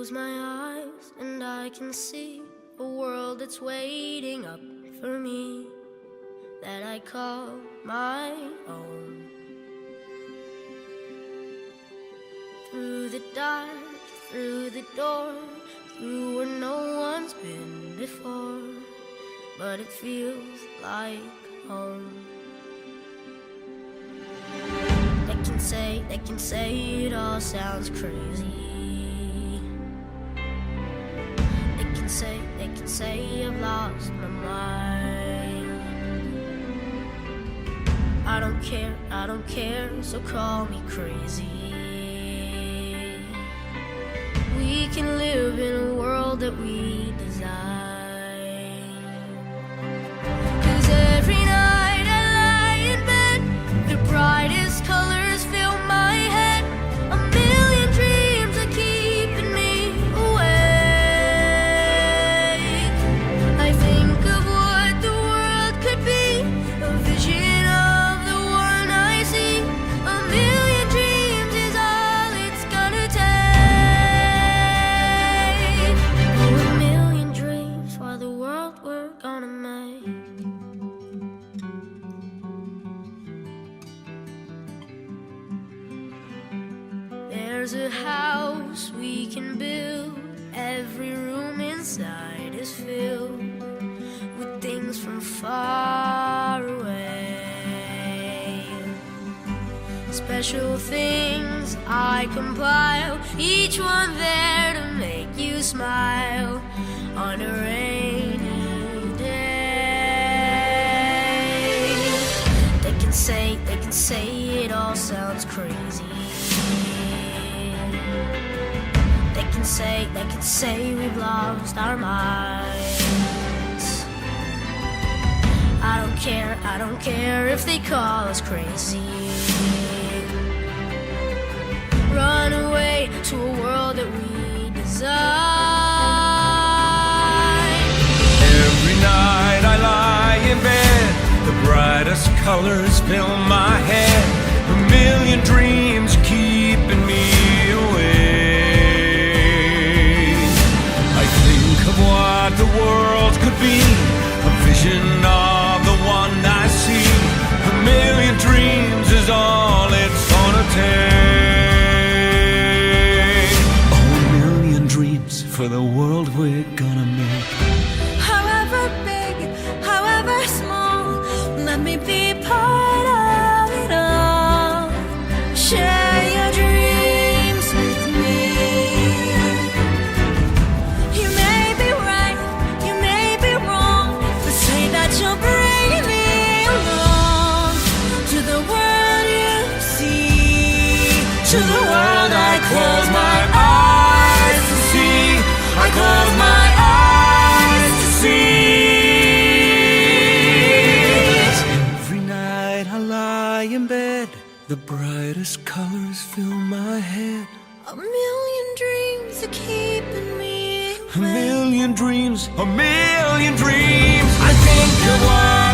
close my eyes and I can see a world that's waiting up for me, that I call my own. Through the dark, through the door, through where no one's been before, but it feels like home. They can say it all sounds crazy. They can say I've lost my mind. I don't care, so call me crazy. We can live in a world that we design. 'Cause every night I lie in bed, the brightest colors fill my head. A million dreams are keeping me awake. I think of what the world could be, a vision of the one I see. A million dreams is all it's gonna take. Oh, a million dreams for the world we're gonna make. There's a house we can build. Every room inside is filled with things from far away. Special things I compile, each one there to make you smile on a rainy day. They can say it all sounds crazy. They can say we've lost our minds. I don't care if they call us crazy. Run away to a world that we design. Every night I lie in bed, the brightest colors fill my head. A million dreams keeping me what the world could be, a vision of the one I see. A million dreams is all it's gonna take. Oh, a million dreams for the world we're gonna make. However big, however small, let me be part of it all. Share your dreams with me. You'll bring me along to the world you see, to the world I close my eyes to see. I close my eyes to see. Every night I lie in bed, the brightest colors fill my head. A million dreams are keeping me awake. A million dreams, a million dreams. I think of what